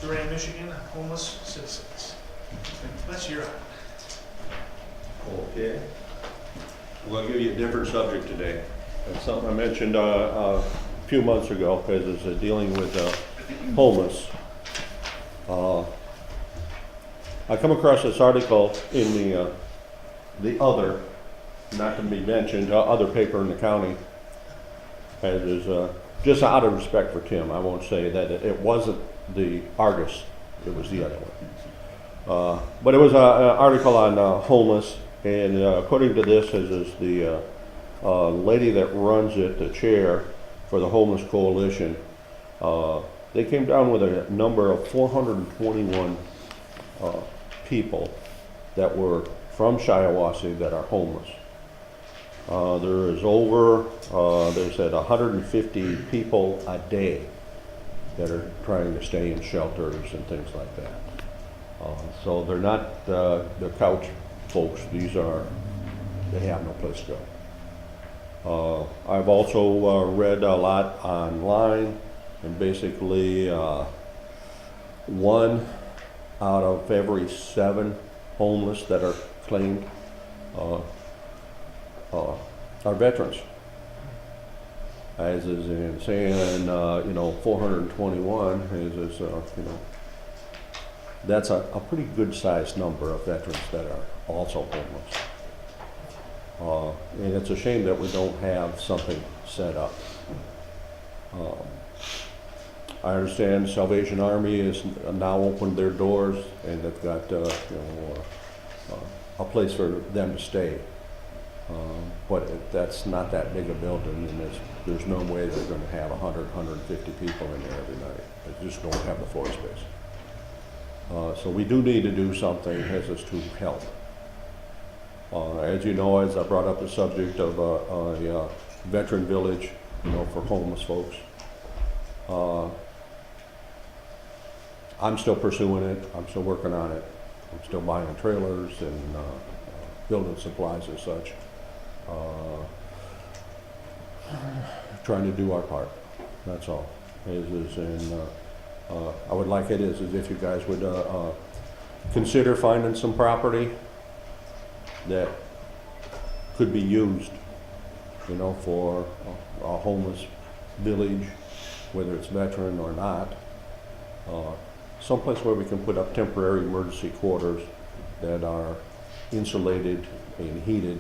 Durand, Michigan, homeless citizens. That's your. Okay. I'm going to give you a different subject today. It's something I mentioned a few months ago, because it's dealing with homeless. I come across this article in the other, not to be mentioned, other paper in the county, as is just out of respect for Tim. I won't say that it wasn't the Argus, it was the other one. But it was an article on homeless, and according to this, is the lady that runs it, the chair for the Homeless Coalition, they came down with a number of 421 people that were from Shiawassee that are homeless. There is over, they said 150 people a day that are trying to stay in shelters and things like that. So they're not the couch folks, they have no place to go. I've also read a lot online, and basically 1 out of every 7 homeless that are claimed are veterans. As is in saying, 421 is that's a pretty good sized number of veterans that are also homeless. And it's a shame that we don't have something set up. I understand Salvation Army has now opened their doors, and they've got a place for them to stay. But that's not that big a building, and there's no way they're going to have 100, 150 people in there every night. They just don't have the floor space. So we do need to do something as is to help. As you know, as I brought up the subject of a veteran village, for homeless folks. I'm still pursuing it. I'm still working on it. I'm still buying trailers and building supplies and such. Trying to do our part. That's all. I would like it is if you guys would consider finding some property that could be used, for a homeless village, whether it's veteran or not. Someplace where we can put up temporary emergency quarters that are insulated and heated,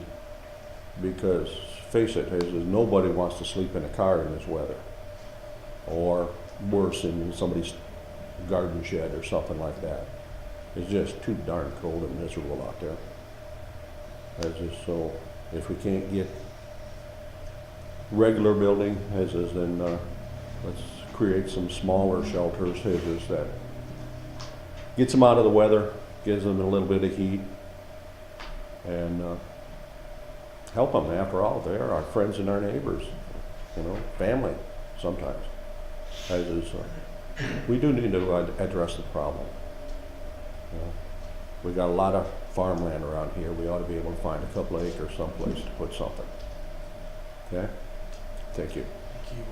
because face it, nobody wants to sleep in a car in this weather, or worse, in somebody's garden shed or something like that. It's just too darn cold and miserable out there. So if we can't get regular building, then let's create some smaller shelters that gets them out of the weather, gives them a little bit of heat, and help them. After all, they're our friends and our neighbors, family sometimes. We do need to address the problem. We got a lot of farmland around here. We ought to be able to find a couple of acres someplace to put something. Okay? Thank you. Thank you.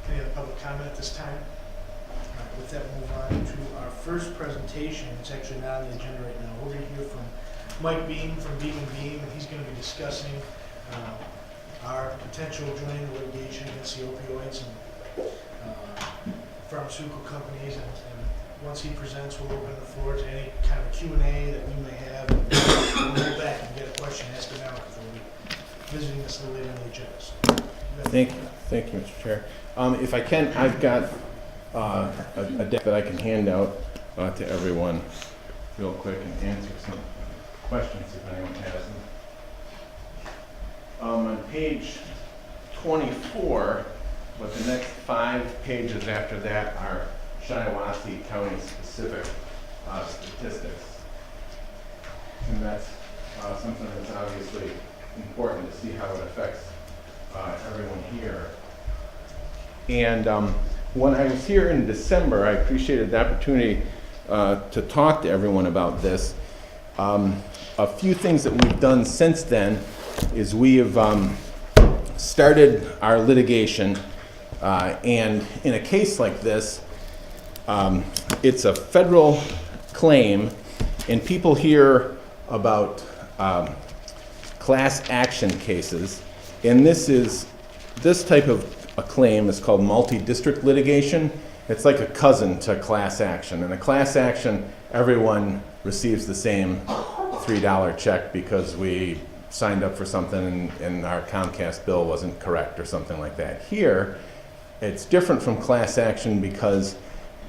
Any other public comment at this time? All right, with that, we'll move on to our first presentation. It's actually not on the agenda right now. We're going to hear from Mike Beam from Beam & Beam, and he's going to be discussing our potential joining the litigation against the opioids and pharmaceutical companies. And once he presents, we'll open the floor to any kind of Q&A that we may have. And we'll go back and get a question asked now because we'll be visiting this a little later on the agenda. So, Thank you, Mr. Chair. If I can, I've got a deck that I can hand out to everyone real quick and answer some questions if anyone has them. On page 24, but the next 5 pages after that are Shiawassee County specific statistics. And that's something that's obviously important to see how it affects everyone here. And when I was here in December, I appreciated the opportunity to talk to everyone about this. A few things that we've done since then is we have started our litigation, and in a case like this, It's a federal claim, and people hear about class action cases, and this type of a claim is called multi-district litigation. It's like a cousin to class action. In a class action, everyone receives the same $3 check because we signed up for something and our Comcast bill wasn't correct or something like that. Here, it's different from class action because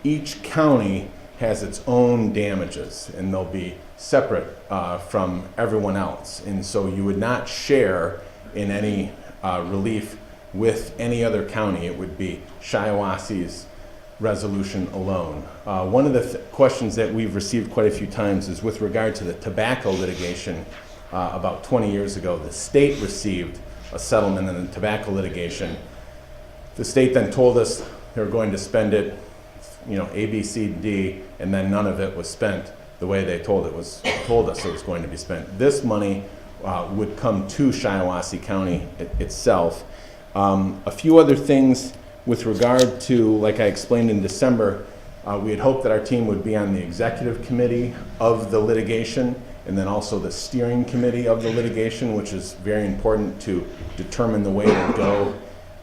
each county has its own damages, and they'll be separate from everyone else. And so you would not share in any relief with any other county. It would be Shiawassee's resolution alone. One of the questions that we've received quite a few times is with regard to the tobacco litigation. About 20 years ago, the state received a settlement in the tobacco litigation. The state then told us they were going to spend it, A, B, C, D, and then none of it was spent the way they told us it was going to be spent. This money would come to Shiawassee County itself. A few other things with regard to, like I explained in December, we had hoped that our team would be on the executive committee of the litigation and then also the steering committee of the litigation, which is very important to determine the way to go.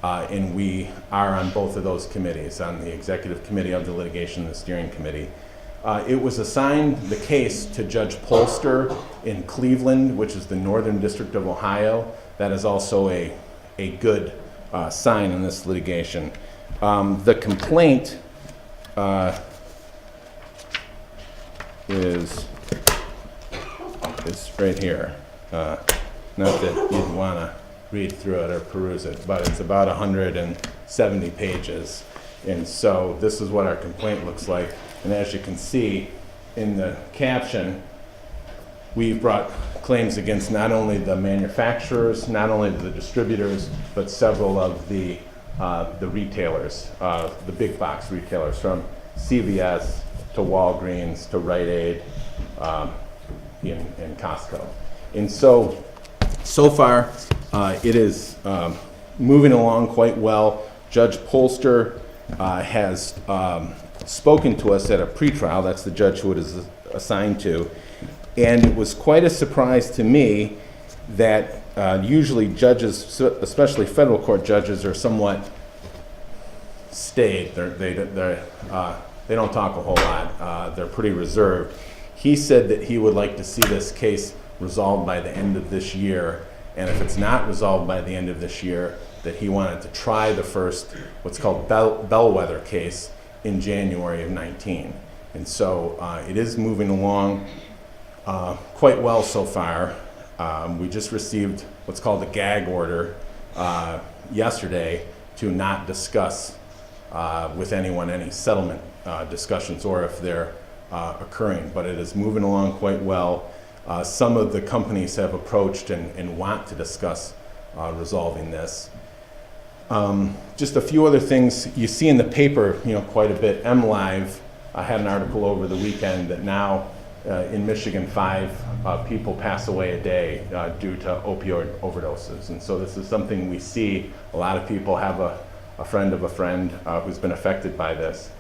And we are on both of those committees, on the executive committee of the litigation and the steering committee. It was assigned the case to Judge Polster in Cleveland, which is the Northern District of Ohio. That is also a good sign in this litigation. The complaint is right here. Not that you'd want to read through it or peruse it, but it's about 170 pages. And so this is what our complaint looks like. And as you can see in the caption, we've brought claims against not only the manufacturers, not only the distributors, but several of the retailers, the big box retailers, from CVS to Walgreens to Rite Aid and Costco. And so far, it is moving along quite well. Judge Polster has spoken to us at a pretrial. That's the judge who it is assigned to. And it was quite a surprise to me that usually judges, especially federal court judges, are somewhat staid. They don't talk a whole lot. They're pretty reserved. He said that he would like to see this case resolved by the end of this year. And if it's not resolved by the end of this year, that he wanted to try the first, what's called bellwether case in January of 19. And so it is moving along quite well so far. We just received what's called a gag order yesterday to not discuss with anyone any settlement discussions or if they're occurring, but it is moving along quite well. Some of the companies have approached and want to discuss resolving this. Just a few other things you see in the paper, quite a bit. MLive had an article over the weekend that now in Michigan, 5 people pass away a day due to opioid overdoses. And so this is something we see. A lot of people have a friend of a friend who's been affected by this.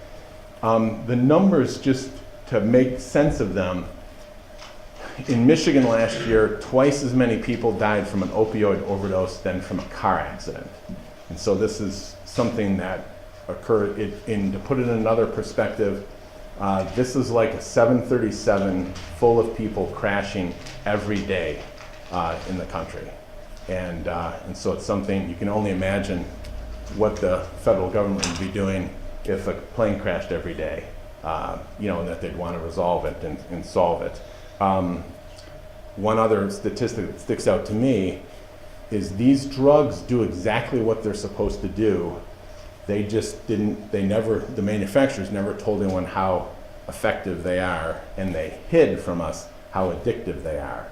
The numbers, just to make sense of them, in Michigan last year, twice as many people died from an opioid overdose than from a car accident. And so this is something that occurred. To put it in another perspective, this is like a 737 full of people crashing every day in the country. And so it's something you can only imagine what the federal government would be doing if a plane crashed every day, that they'd want to resolve it and solve it. One other statistic that sticks out to me is these drugs do exactly what they're supposed to do. They just didn't, the manufacturers never told anyone how effective they are, and they hid from us how addictive they are.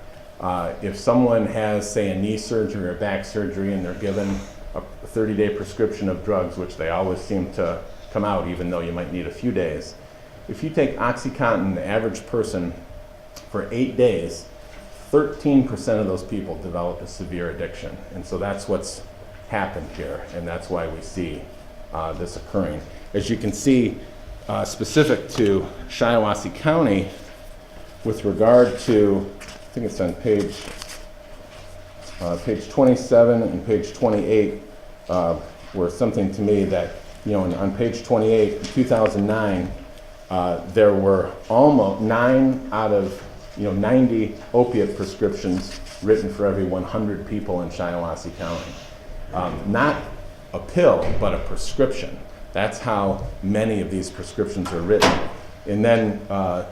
If someone has, say, a knee surgery or back surgery and they're given a 30-day prescription of drugs, which they always seem to come out even though you might need a few days. If you take OxyContin, the average person, for 8 days, 13% of those people develop a severe addiction. And so that's what's happened here, and that's why we see this occurring. As you can see, specific to Shiawassee County with regard to, I think it's on page 27 and page 28, were something to me that, on page 28, in 2009, there were almost 9 out of 90 opiate prescriptions written for every 100 people in Shiawassee County. Not a pill, but a prescription. That's how many of these prescriptions are written. And then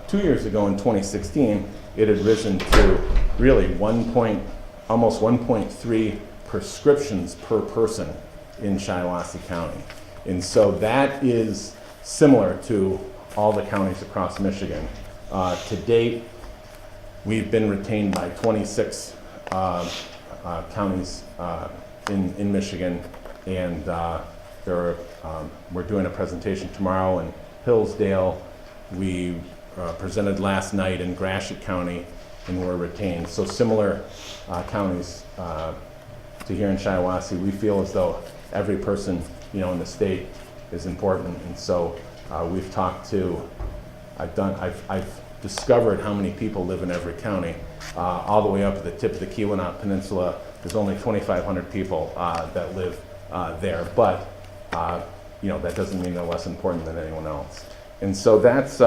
2 years ago in 2016, it had risen to really almost 1.3 prescriptions per person in Shiawassee County. And so that is similar to all the counties across Michigan. To date, we've been retained by 26 counties in Michigan, and we're doing a presentation tomorrow in Hillsdale. We presented last night in Gratiot County, and we're retained. So similar counties to here in Shiawassee, we feel as though every person in the state is important, and so we've talked to. I've discovered how many people live in every county. All the way up to the tip of the Keweenaw Peninsula, there's only 2,500 people that live there, but that doesn't mean they're less important than anyone else. And so that's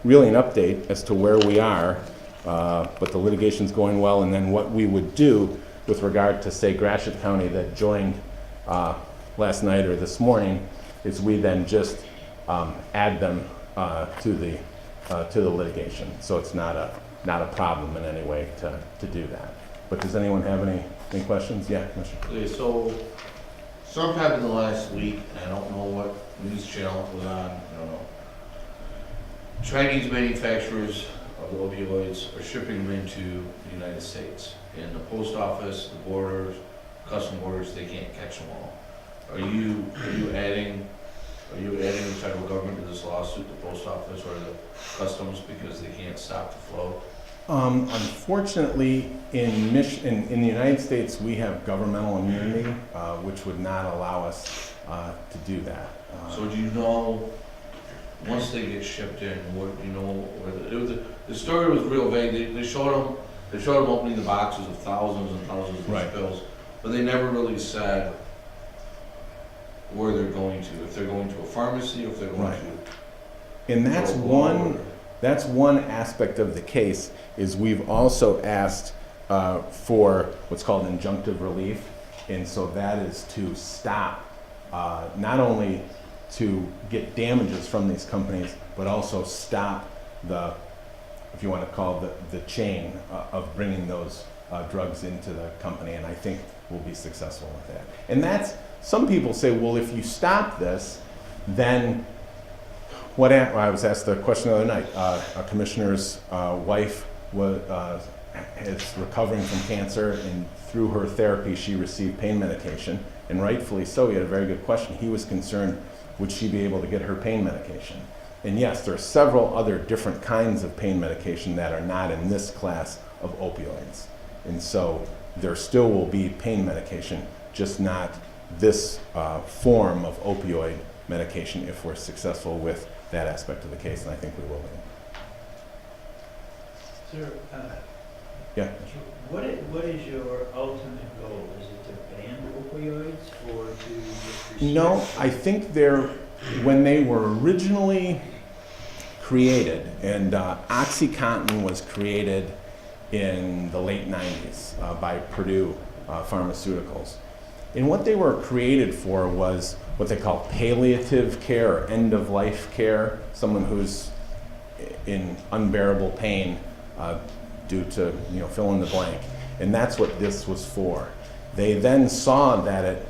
really an update as to where we are, but the litigation's going well, and then what we would do with regard to, say, Gratiot County that joined last night or this morning, is we then just add them to the litigation. So it's not a problem in any way to do that. But does anyone have any questions? Yeah, Commissioner. Okay, so sometime in the last week, I don't know what news channel it was on, I don't know. Chinese manufacturers of opioids are shipping them into the United States. And the post office, the borders, custom borders, they can't catch them all. Are you adding the federal government to this lawsuit, the post office or the customs, because they can't stop the flow? Unfortunately, in the United States, we have governmental immunity, which would not allow us to do that. So do you know, once they get shipped in, what do you know? The story was real vague. They showed them opening the boxes of thousands and thousands of Right. pills, but they never really said where they're going to. If they're going to a pharmacy, if they're going Right. to. And that's one aspect of the case, is we've also asked for what's called injunctive relief. And so that is to stop, not only to get damages from these companies, but also stop the, if you want to call the chain of bringing those drugs into the company. And I think we'll be successful with that. And that's, some people say, well, if you stop this, then I was asked the question the other night. A commissioner's wife is recovering from cancer, and through her therapy, she received pain medication, and rightfully so. He had a very good question. He was concerned, would she be able to get her pain medication? And yes, there are several other different kinds of pain medication that are not in this class of opioids. And so there still will be pain medication, just not this form of opioid medication if we're successful with that aspect of the case, and I think we will be. Sir, Yeah. what is your ultimate goal? Is it to ban opioids or to just restrict? No, I think when they were originally created, and OxyContin was created in the late 90s by Purdue Pharmaceuticals. And what they were created for was what they call palliative care or end-of-life care, someone who's in unbearable pain due to, fill in the blank. And that's what this was for. They then saw that a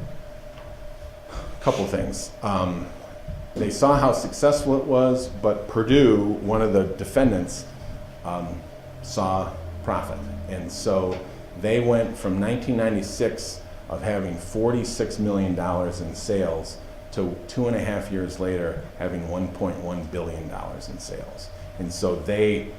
couple things. They saw how successful it was, but Purdue, one of the defendants, saw profit. And so they went from 1996 of having $46 million in sales to 2.5 years later having $1.1 billion in sales. And so you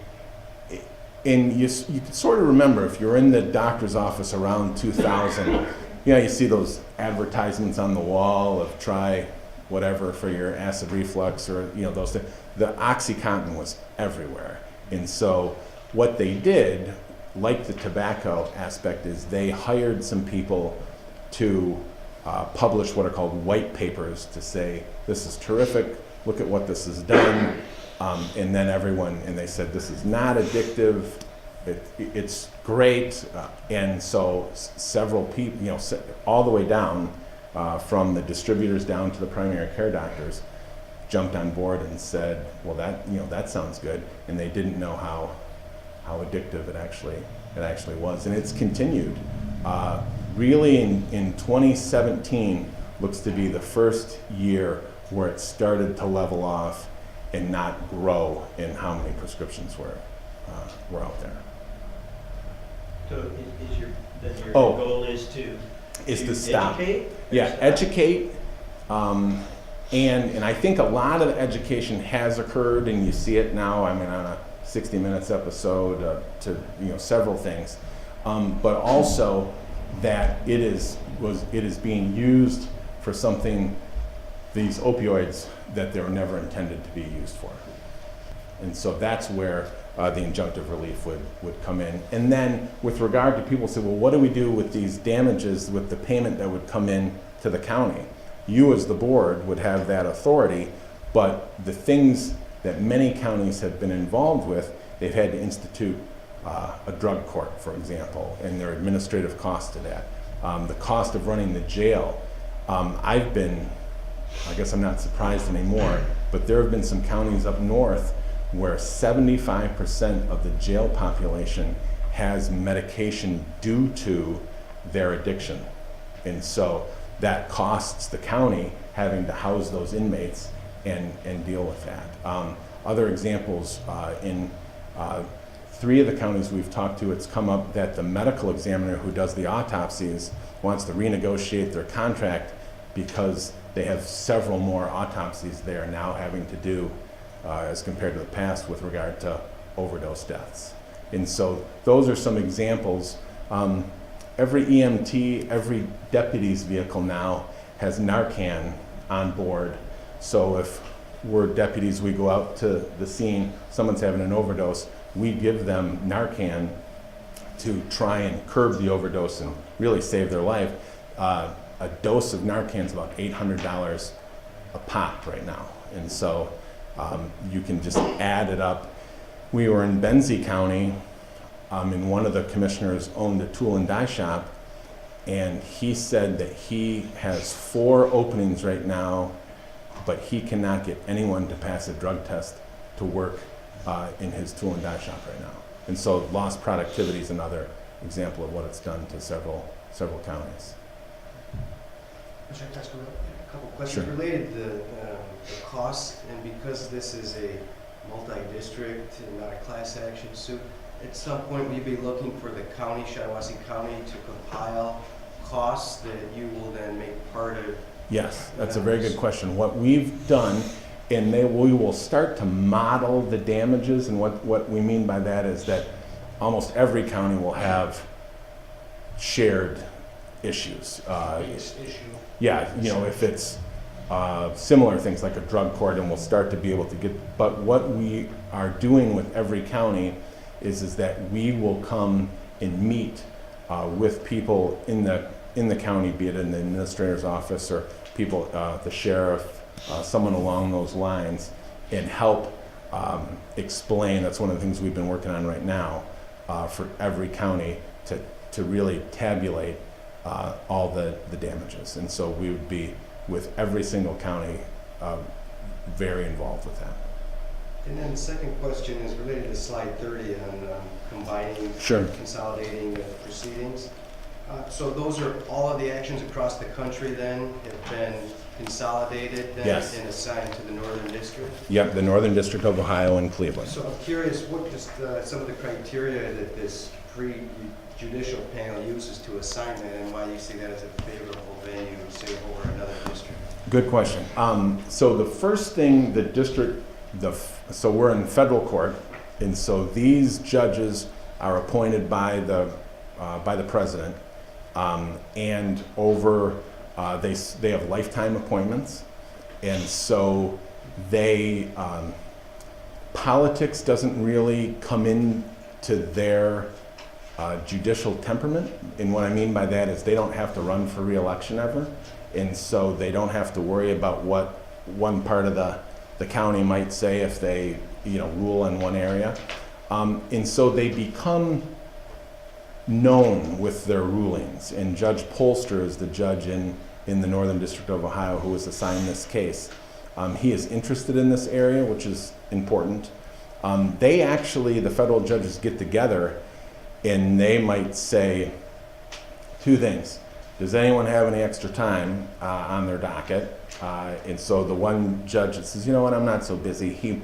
can sort of remember, if you're in the doctor's office around 2000, you see those advertisements on the wall of try whatever for your acid reflux or, you know, those things. The OxyContin was everywhere. And so what they did, like the tobacco aspect, is they hired some people to publish what are called white papers to say, this is terrific, look at what this has done. And then and they said, this is not addictive, it's great. And so several people, you know, all the way down, from the distributors down to the primary care doctors, jumped on board and said, well, that sounds good. And they didn't know how addictive it actually was. And it's continued. Really in 2017 looks to be the first year where it started to level off and not grow in how many prescriptions were out there. So is your Oh. goal is to Stop. educate? Yeah, educate. And I think a lot of the education has occurred, and you see it now. I mean, on a 60 Minutes episode to several things, but also that it is being used for something, these opioids, that they were never intended to be used for. And so that's where the injunctive relief would come in. And then with regard to people say, well, what do we do with these damages, with the payment that would come in to the county? You as the board would have that authority, but the things that many counties have been involved with, they've had to institute a drug court, for example, and their administrative cost to that. The cost of running the jail. I guess I'm not surprised anymore, but there have been some counties up north where 75% of the jail population has medication due to their addiction. And so that costs the county having to house those inmates and deal with that. Other examples, in 3 of the counties we've talked to, it's come up that the medical examiner who does the autopsies wants to renegotiate their contract because they have several more autopsies they are now having to do as compared to the past with regard to overdose deaths. And so those are some examples. Every EMT, every deputy's vehicle now has Narcan on board. So if we're deputies, we go out to the scene, someone's having an overdose, we give them Narcan to try and curb the overdose and really save their life. A dose of Narcan is about $800 a pop right now. And so you can just add it up. We were in Benzie County, and one of the commissioners owned a tool and die shop, and he said that he has 4 openings right now, but he cannot get anyone to pass a drug test to work in his tool and die shop right now. And so lost productivity is another example of what it's done to several counties. Mr. Cascarilla? A couple questions Sure. related to the costs, and because this is a multi-district and not a class action suit, at some point will you be looking for the county, Shiawassee County, to compile costs that you will then make part of? Yes, that's a very good question. What we've done, and we will start to model the damages, and what we mean by that is that almost every county will have shared issues. Biggest issue. Yeah, if it's similar things like a drug court, and we'll start to be able to get, but what we are doing with every county is that we will come and meet with people in the county, be it in the administrator's office or people, the sheriff, someone along those lines, and help explain. That's one of the things we've been working on right now for every county to really tabulate all the damages. And so we would be, with every single county, very involved with that. And then the second question is related to slide 30 on combining, Sure. consolidating the proceedings. So those are, all of the actions across the country then have been consolidated then Yes. and assigned to the Northern District? Yep, the Northern District of Ohio and Cleveland. So I'm curious, what is some of the criteria that this pre-judicial panel uses to assign that, and why you see that as a favorable venue, say, over another district? Good question. So the first thing the district, so we're in federal court, and so these judges are appointed by the president, and over they have lifetime appointments, And so they, politics doesn't really come into their judicial temperament. And what I mean by that is they don't have to run for re-election ever. And so they don't have to worry about what one part of the county might say if they, rule in one area. And so they become known with their rulings. And Judge Polster is the judge in the Northern District of Ohio who was assigned this case. He is interested in this area, which is important. They actually, the federal judges get together and they might say two things. Does anyone have any extra time on their docket? And so the one judge that says, you know what, I'm not so busy,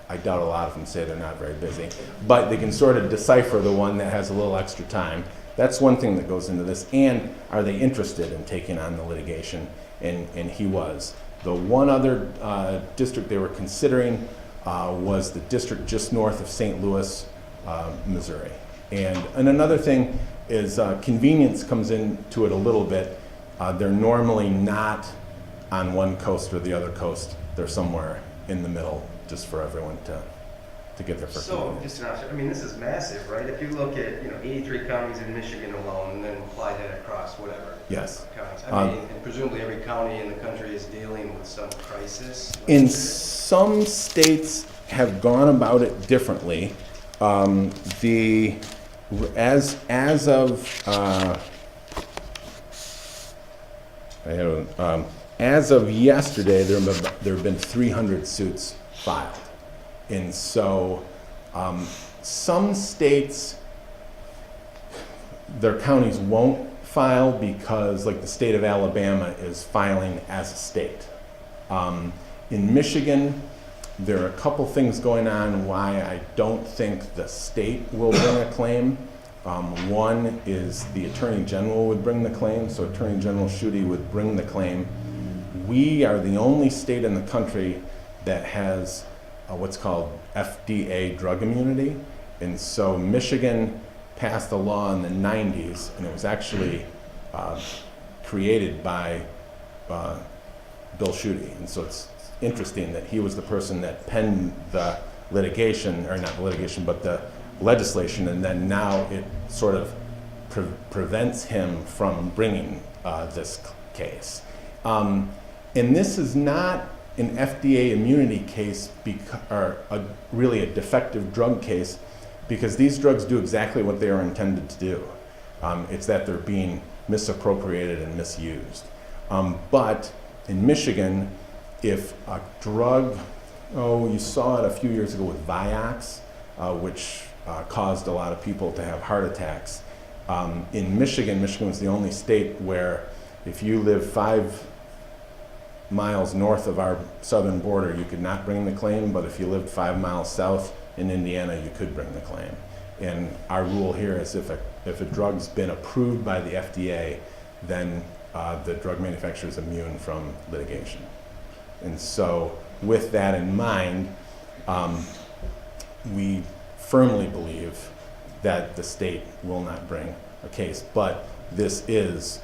I doubt a lot of them say they're not very busy, but they can sort of decipher the one that has a little extra time. That's one thing that goes into this. And are they interested in taking on the litigation? And he was. The one other district they were considering was the district just north of St. Louis, Missouri. And another thing is convenience comes into it a little bit. They're normally not on one coast or the other coast. They're somewhere in the middle, just for everyone to get there for So, convenience. just an option, I mean, this is massive, right? If you look at, 83 counties in Michigan alone, and then apply that across whatever Yes. counties. I mean, and presumably every county in the country is dealing with some crisis. In some states have gone about it differently. As of yesterday, there have been 300 suits filed, and so some states, their counties won't file because, like the state of Alabama is filing as a state. In Michigan, there are a couple things going on why I don't think the state will bring a claim. One is the Attorney General would bring the claim, so Attorney General Schuette would bring the claim. We are the only state in the country that has what's called FDA drug immunity. And so Michigan passed a law in the 90s, and it was actually created by Bill Schuette. And so it's interesting that he was the person that penned the litigation, or not the litigation, but the legislation, and then now it sort of prevents him from bringing this case. And this is not an FDA immunity case, or really a defective drug case, because these drugs do exactly what they are intended to do. It's that they're being misappropriated and misused. But in Michigan, if a drug, you saw it a few years ago with Vioxx, which caused a lot of people to have heart attacks. In Michigan was the only state where if you live 5 miles north of our southern border, you could not bring the claim, but if you lived 5 miles south in Indiana, you could bring the claim. And our rule here is if a drug's been approved by the FDA, then the drug manufacturer is immune from litigation. And so with that in mind, we firmly believe that the state will not bring a case. But this is,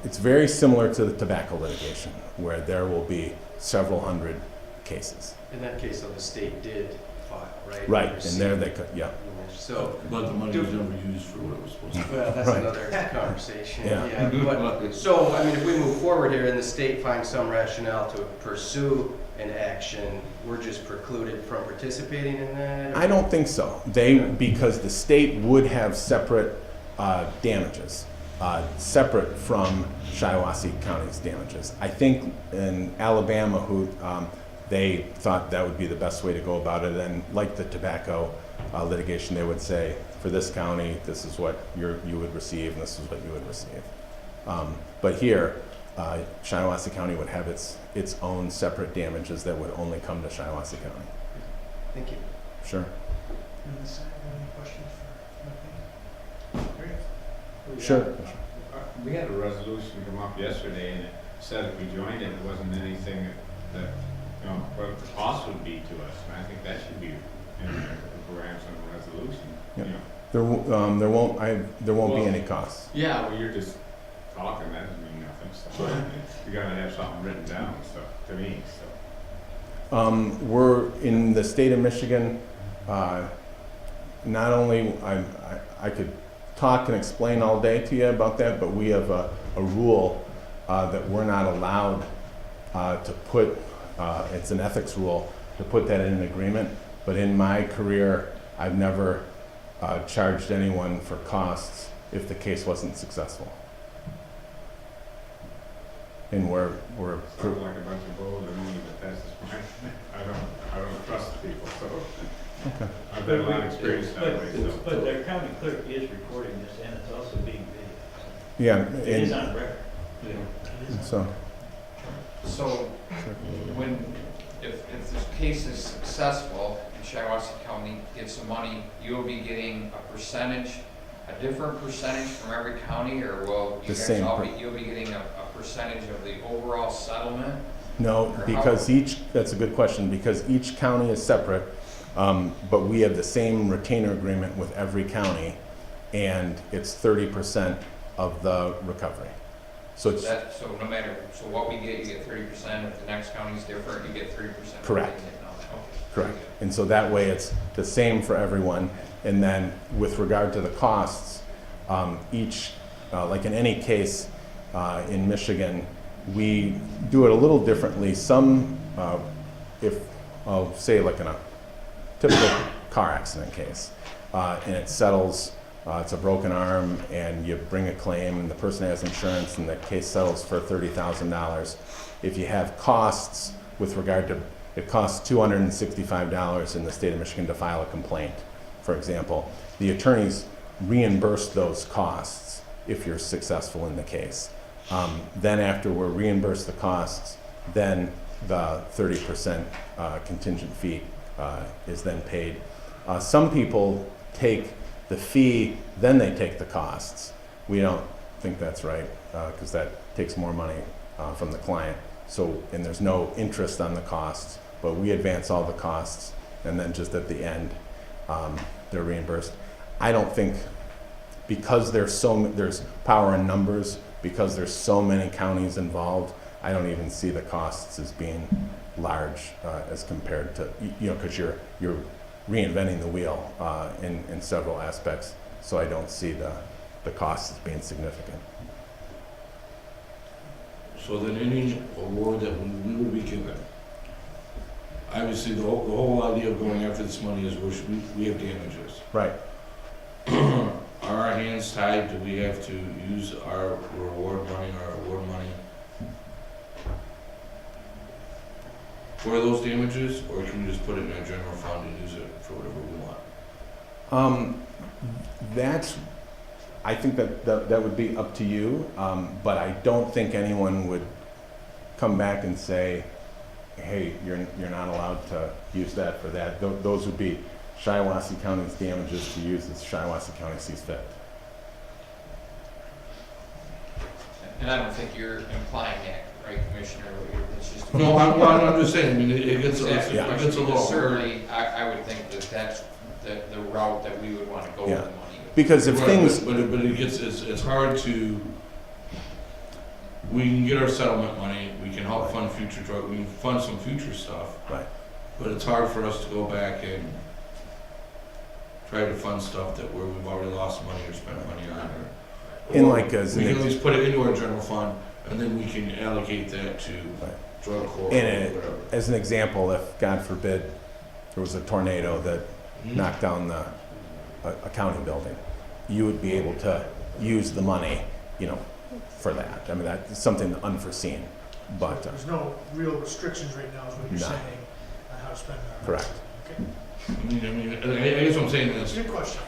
it's very similar to the tobacco litigation, where there will be several hundred cases. In that case, though, the state did file, right? Right, and there they could, yeah. So, But the money was never used for what it was supposed to be. well, that's Right. another conversation, Yeah. yeah. But, so, I mean, if we move forward here and the state finds some rationale to pursue an action, we're just precluded from participating in that? I don't think so. Because the state would have separate damages, separate from Shiawassee County's damages. I think in Alabama, they thought that would be the best way to go about it. And like the tobacco litigation, they would say, for this county, this is what you would receive, and this is what you would receive. But here, Shiawassee County would have its own separate damages that would only come to Shiawassee County. Thank you. Sure. On this side, any questions for Mike Beam? Great. Sure. We had a resolution come up yesterday, and it said if we joined it, it wasn't anything that, what the cost would be to us. And I think that should be in the parameters of the resolution. Yep. You know. There won't be Well- any costs. Yeah, well, you're just talking, that doesn't mean nothing. so you gotta have something written down, so, to me, so. We're in the state of Michigan, not only, I could talk and explain all day to you about that, but we have a rule that we're not allowed to put, it's an ethics rule, to put that in an agreement. But in my career, I've never charged anyone for costs if the case wasn't successful. And we're Sounds like a bunch of bull to me, but that's just my, I don't trust people, so. I've had a lot of experience that way, so. But their county clerk is recording this, and it's also being videoed. yeah, So it is and on record. so So, when, if this case is successful and Shiawassee County gets some money, you'll be getting a percentage, a different percentage from every county, or will you The guys same all per- be, you'll be getting a percentage of the overall settlement? no, because that's a good question, because each county is separate, but we have the same retainer agreement with every county, and it's 30% of the recovery. So it's So no matter, so what we get, you get 30%, if the next county's different, you get 30%. Correct. Okay. correct. And so that way it's the same for everyone. And then with regard to the costs, each, like in any case in Michigan, we do it a little differently. Some, if, I'll say like in a typical car accident case, and it settles, it's a broken arm, and you bring a claim, and the person has insurance, and the case settles for $30,000. If you have costs with regard to, it costs $265 in the state of Michigan to file a complaint, for example. The attorneys reimburse those costs if you're successful in the case. Then after we're reimbursed the costs, then the 30% contingent fee is then paid. Some people take the fee, then they take the costs. We don't think that's right, because that takes more money from the client. So, and there's no interest on the costs, but we advance all the costs, and then just at the end, they're reimbursed. I don't think, because there's power in numbers, because there's so many counties involved, I don't even see the costs as being large as compared to, because you're reinventing the wheel in several aspects, so I don't see the costs as being significant. So then any award that we would be given, obviously the whole idea of going after this money is we have damages. Right. Are our hands tied? Do we have to use our reward money, our award money for those damages, or can we just put it in our general fund and use it for whatever we want? I think that would be up to you, but I don't think anyone would come back and say, hey, you're not allowed to use that for that. Those would be Shiawassee County's damages to use as Shiawassee County sees fit. And I don't think you're implying that, right, Commissioner? It's just. No, I'm just saying, I mean, it gets a Exactly. little hard. Certainly, I would think that that's the route that we would want to go with Yeah. the money. Because if Right, things, but it gets, it's hard to, we can get our settlement money, we can help fund future we can fund some future stuff. Right. But it's hard for us to go back and try to fund stuff where we've already lost money or spent money on, in like as we an can always put it into our general fund, and then we can allocate that to Right. drug court or And whatever. as an example, if God forbid there was a tornado that knocked down a county building, you would be able to use the money, for that. I mean, that's something unforeseen, but There's no real restrictions right now, is what you're No. saying, on how to spend our. Correct. Okay, I guess what I'm saying that's is, a good question.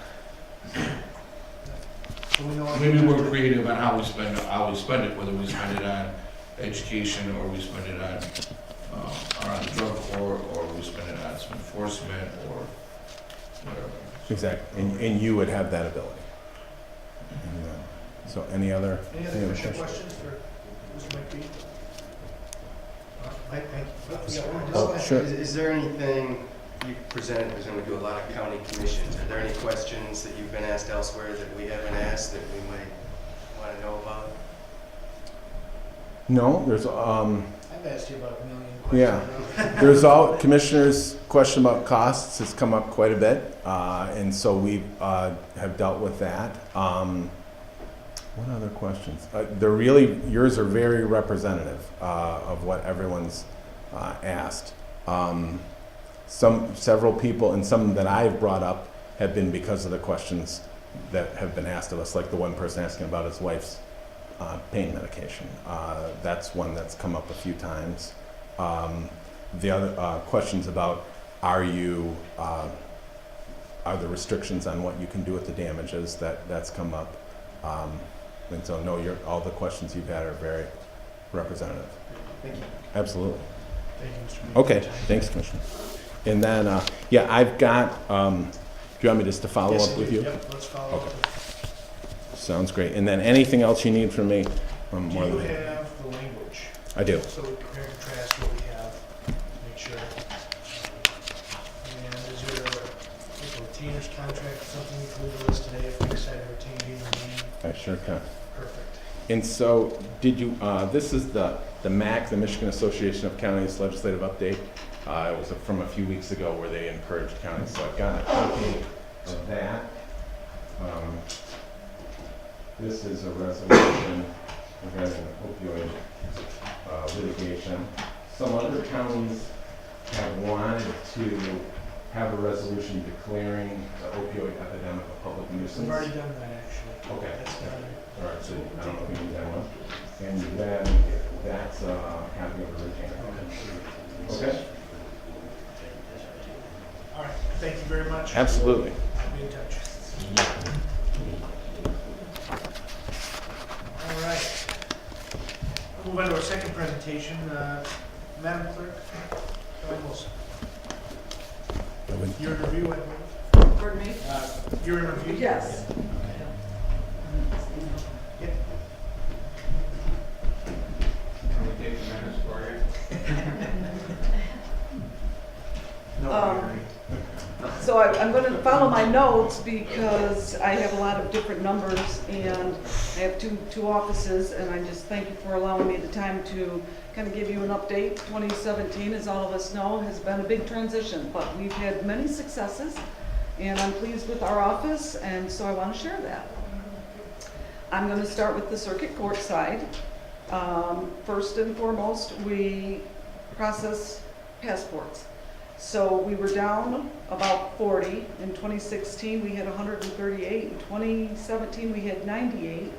So we know. maybe we're creative on how we spend it, whether we spend it on education or we spend it on drug court, or we spend it on some enforcement or whatever. exactly, and you would have that ability. And, so any other Any other questions? questions for Mr. McPhee? Mike, thank you. Oh, sure. Is there anything you've presented, because we do a lot of county commissions, are there any questions that you've been asked elsewhere that we haven't asked that we might want to know about? No, I've asked you about a million Yeah. questions. there's all, Commissioner's question about costs has come up quite a bit, and so we have dealt with that. What other questions? Yours are very representative of what everyone's asked. Several people, and some that I've brought up have been because of the questions that have been asked of us, like the one person asking about his wife's pain medication. That's one that's come up a few times. The other questions about are there restrictions on what you can do with the damages, that's come up. And so no, all the questions you've had are very representative. Thank you. Absolutely. Thank you, Mr. Mayor. Okay, thanks, Commissioner. And then, yeah, I've got, do you want me just to follow Yes, up with I do. you? Yep, let's follow up. Okay. Sounds great. And then anything else you need from me? I'm Do more you than happy. have the language? I do. So we compare and contrast what we have, make sure. And is there a retainer's contract, something you can leave with us today if we decide to retain you and me? I sure can. Perfect. And so, did you, this is the MAC, the Michigan Association of Counties Legislative Update. It was from a few weeks ago where they encouraged counties, so I've got a copy of that. This is a resolution regarding opioid litigation. Some other counties have wanted to have a resolution declaring the opioid epidemic a public nuisance. We've already done that, actually. Okay. That's done. All right, so I don't know if we need that one. And then that's a copy of the retainer. Okay? All right, thank you very much. Absolutely. I'll be in touch. All right. Move on to our second presentation. Madam Clerk, Kelly Wilson. Your review, I believe. Pardon me? Your review? Yes. Yeah. Can we take the minutes for you? No, Um, Mary. So I'm going to follow my notes because I have a lot of different numbers and I have two offices, and I just thank you for allowing me the time to kind of give you an update. 2017, as all of us know, has been a big transition, but we've had many successes and I'm pleased with our office, and so I want to share that. I'm going to start with the circuit court side. First and foremost, we process passports. So we were down about 40. In 2016, we had 138. In 2017, we had 98.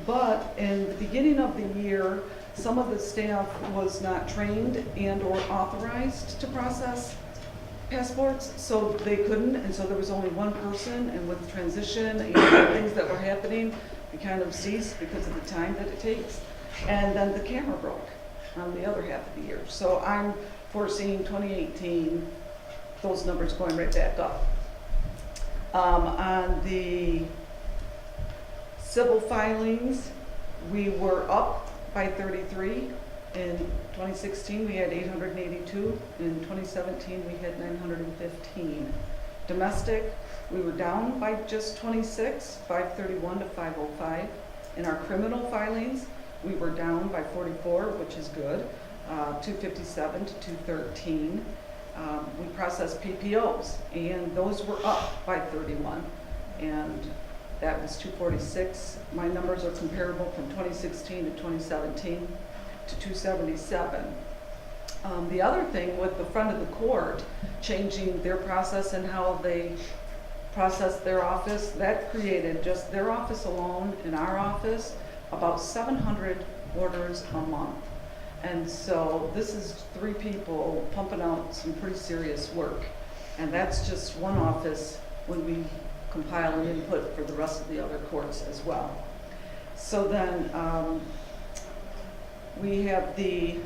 But in the beginning of the year, some of the staff was not trained and or authorized to process passports, so they couldn't, and so there was only one person, and with transition and things that were happening, we kind of ceased because of the time that it takes. And then the camera broke on the other half of the year. So I'm foreseeing 2018, those numbers going right back up. On the civil filings, we were up by 33. In 2016, we had 882. In 2017, we had 915. Domestic, we were down by just 26, 531 to 505. In our criminal filings, we were down by 44, which is good, 257 to 213. We processed PPOs, and those were up by 31, and that was 246. My numbers are comparable from 2016 to 2017 to 277. The other thing with the front of the court, changing their process and how they process their office, that created just their office alone in our office about 700 orders a month. And so this is 3 people pumping out some pretty serious work. And that's just one office when we compile an input for the rest of the other courts as well. So then we have the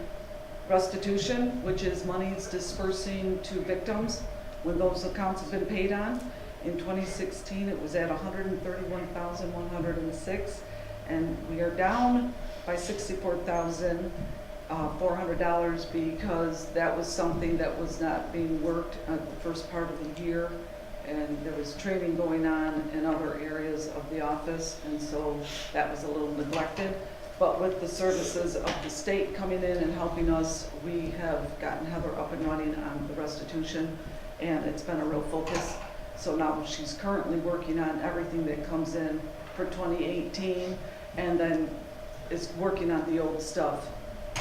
restitution, which is monies dispersing to victims when those accounts have been paid on. In 2016, it was at $131,106, and we are down by $64,400 because that was something that was not being worked at the first part of the year, and there was training going on in other areas of the office, and so that was a little neglected. But with the services of the state coming in and helping us, we have gotten Heather up and running on the restitution, and it's been a real focus. So now she's currently working on everything that comes in for 2018, and then is working on the old stuff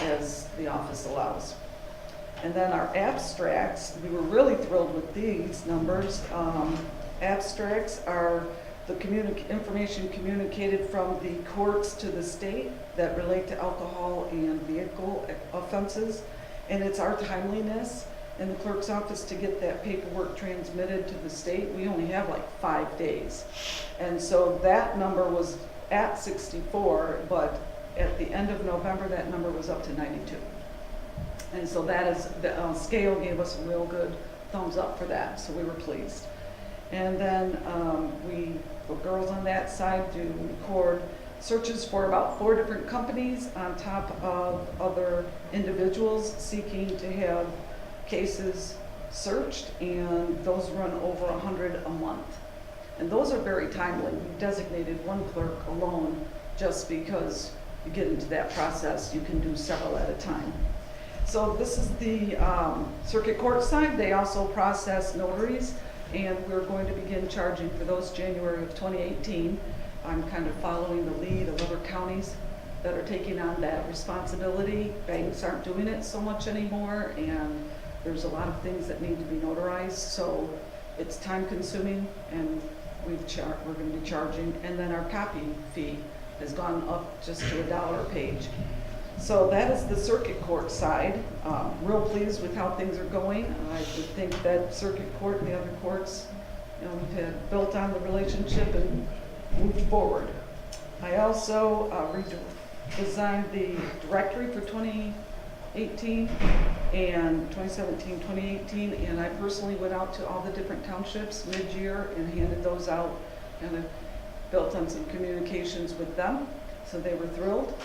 as the office allows. And then our abstracts, we were really thrilled with these numbers. Abstracts are the information communicated from the courts to the state that relate to alcohol and vehicle offenses. And it's our timeliness in the clerk's office to get that paperwork transmitted to the state. We only have like 5 days. And so that number was at 64, but at the end of November, that number was up to 92. And so that is, the scale gave us a real good thumbs up for that, so we were pleased. And then the girls on that side do record searches for about 4 different companies on top of other individuals seeking to have cases searched, and those run over 100 a month. And those are very timely. We've designated one clerk alone just because you get into that process, you can do several at a time. So this is the circuit court side. They also process notaries, and we're going to begin charging for those January of 2018. I'm kind of following the lead of other counties that are taking on that responsibility. Banks aren't doing it so much anymore, and there's a lot of things that need to be notarized, so it's time consuming, and we're going to be charging. And then our copy fee has gone up just to $1 a page. So that is the circuit court side. Real pleased with how things are going. I would think that circuit court and the other courts, we've had built on the relationship and moved forward. I also redesigned the directory for 2018 and 2017, 2018, and I personally went out to all the different townships mid-year and handed those out, and I built on some communications with them, so they were thrilled.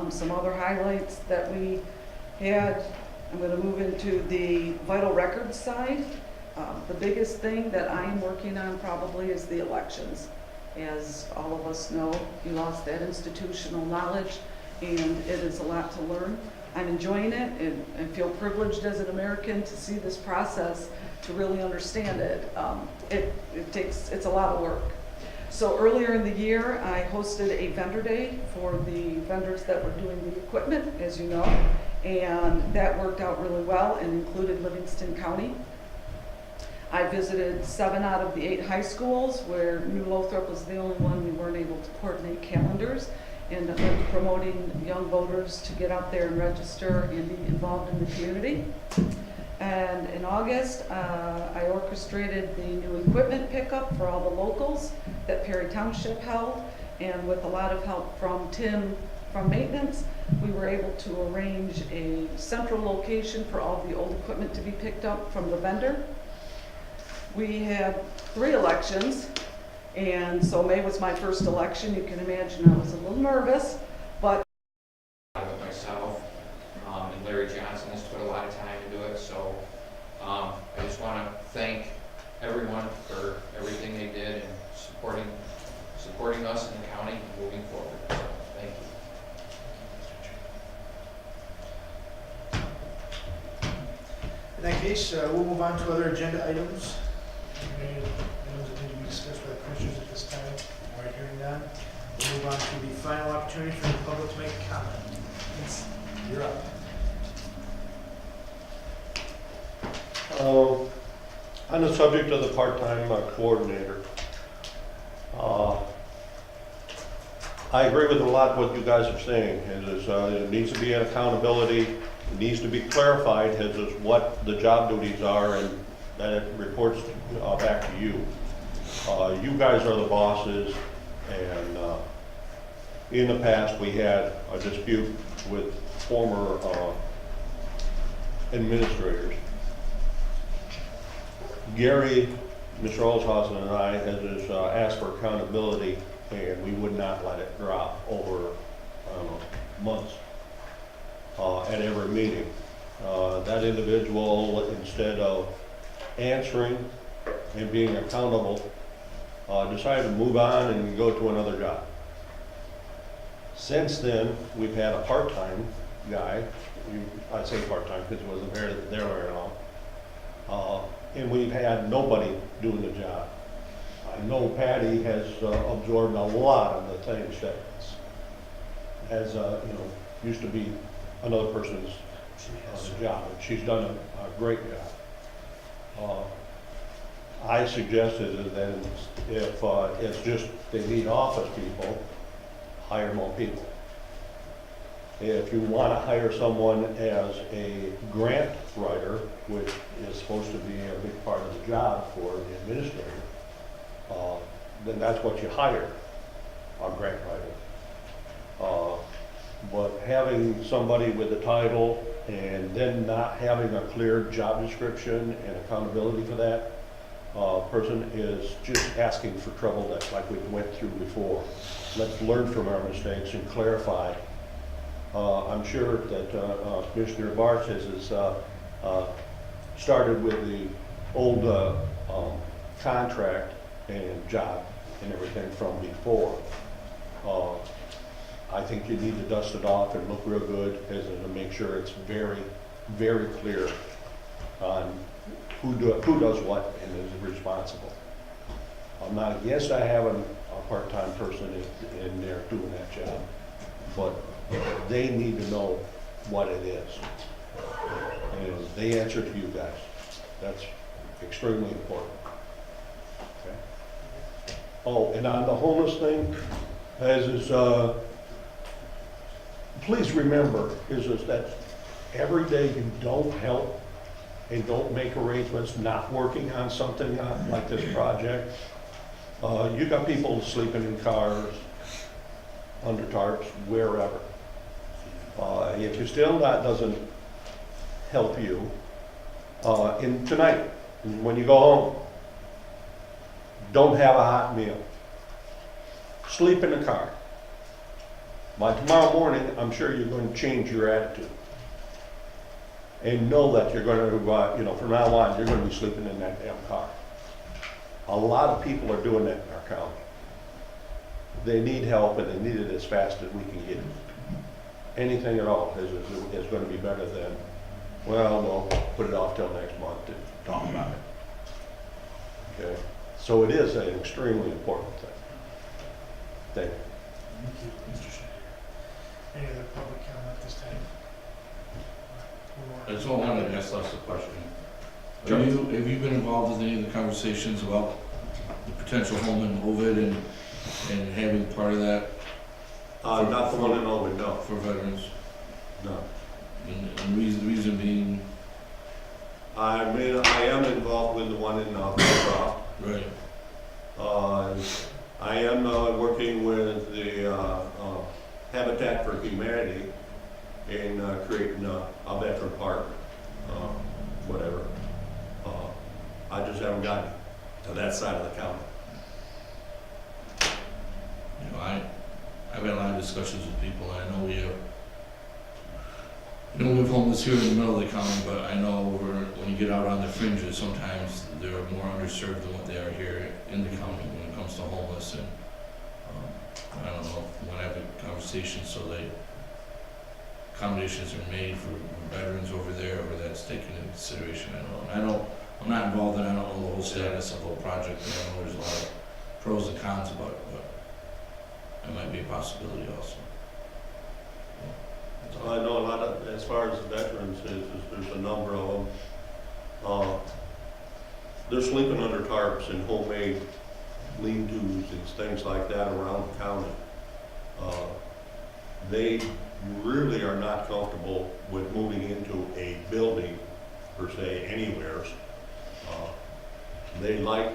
Some other highlights that we had, I'm going to move into the vital records side. The biggest thing that I am working on probably is the elections. As all of us know, we lost that institutional knowledge, and it is a lot to learn. I'm enjoying it and feel privileged as an American to see this process, to really understand it. It's a lot of work. So earlier in the year, I hosted a vendor day for the vendors that were doing the equipment, as you know, and that worked out really well and included Livingston County. I visited 7 out of the 8 high schools, where New Lothrop was the only one we weren't able to coordinate calendars, and promoting young voters to get out there and register and be involved in the community. And in August, I orchestrated the new equipment pickup for all the locals that Perry Township held, and with a lot of help from Tim from maintenance, we were able to arrange a central location for all the old equipment to be picked up from the vendor. We had 3 elections, and so May was my first election. You can imagine I was a little nervous, but With myself, and Larry Johnson has put a lot of time into it, so I just want to thank everyone for everything they did and supporting us in the county moving forward. So, thank you. In that case, we'll move on to other agenda items. Any items that need to be discussed by the commissioners at this time? All right, hearing none. We'll move on to the final opportunity for the public to make a comment. You're up. On the subject of the part-time coordinator, I agree with a lot of what you guys are saying. It needs to be an accountability. It needs to be clarified as to what the job duties are, and that it reports back to you. You guys are the bosses, and in the past we had a dispute with former administrators. Gary, Mr. Olshausen, and I has asked for accountability, and we would not let it drop over, I don't know, months at every meeting. That individual, instead of answering and being accountable, decided to move on and go to another job. Since then, we've had a part-time guy, I say part-time because he wasn't there very long. And we've had nobody doing the job. I know Patty has absorbed a lot of the things that used to be another person's job, and she's done a great job. I suggested that if it's just they need office people, hire more people. If you want to hire someone as a grant writer, which is supposed to be a big part of the job for the administrator, then that's what you hire, a grant writer. But having somebody with a title and then not having a clear job description and accountability for that person is just asking for trouble, that's like we went through before. Let's learn from our mistakes and clarify. I'm sure that Commissioner Bartz has started with the old contract and job and everything from before. I think you need to dust it off and look real good to make sure it's very, very clear on who does what and is responsible. I'm not against having a part-time person in there doing that job, but they need to know what it is. And they answer to you guys. That's extremely important. Okay? Oh, and on the homeless thing, please remember is that every day you don't help and don't make arrangements, not working on something like this project, you got people sleeping in cars, under tarps, wherever. If you still that doesn't help you, and tonight, when you go home, don't have a hot meal. Sleep in the car. By tomorrow morning, I'm sure you're going to change your attitude. And know that you're going to, from now on, you're going to be sleeping in that damn car. A lot of people are doing that in our county. They need help and they need it as fast as we can get it. Anything at all is going to be better than, well, we'll put it off till next month to talk about it. Okay? So it is an extremely important thing. Thank you. Thank you, Mr. Schneider. Any other public comment this time? I just wanted to ask us a question. Sure. Have you been involved in any of the conversations about the potential home in Ovid and having part of that Not the one in Ovid, no. for veterans? No. And the reason being, I am involved with the one in Bancroft. right, I am working with the Habitat for Humanity in creating a veteran park, whatever. I just haven't gotten to that side of the county. I've had a lot of discussions with people, and I know we don't live homeless here in the middle of the county, but I know when you get out on the fringes, sometimes they're more underserved than what they are here in the county when it comes to homeless. And I don't know, we want to have a conversation so that accommodations are made for veterans over there, or that's taken into consideration. I don't know. I'm not involved in it. I don't know the whole status of the whole project. I know there's a lot of pros and cons about it, but it might be a possibility also. That's all. I know a lot of, as far as the veterans, there's a number of them. They're sleeping under tarps and homemade lean-tos and things like that around the county. They really are not comfortable with moving into a building, per se, anywhere. They like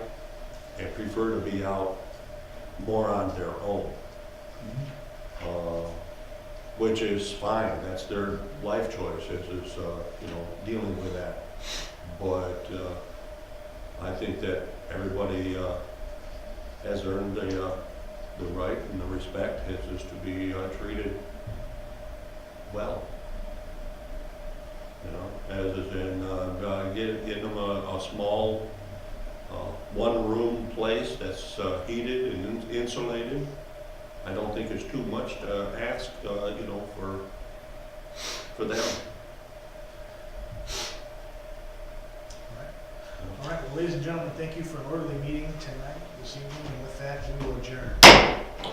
and prefer to be out more on their own. Which is fine, that's their life choice, is dealing with that. But I think that everybody has earned the right and the respect is to be treated well. As is in getting them a small one-room place that's heated and insulated, I don't think it's too much to ask, you know, for them. All right, well, ladies and gentlemen, thank you for an orderly meeting tonight, this evening, and with that, we will adjourn.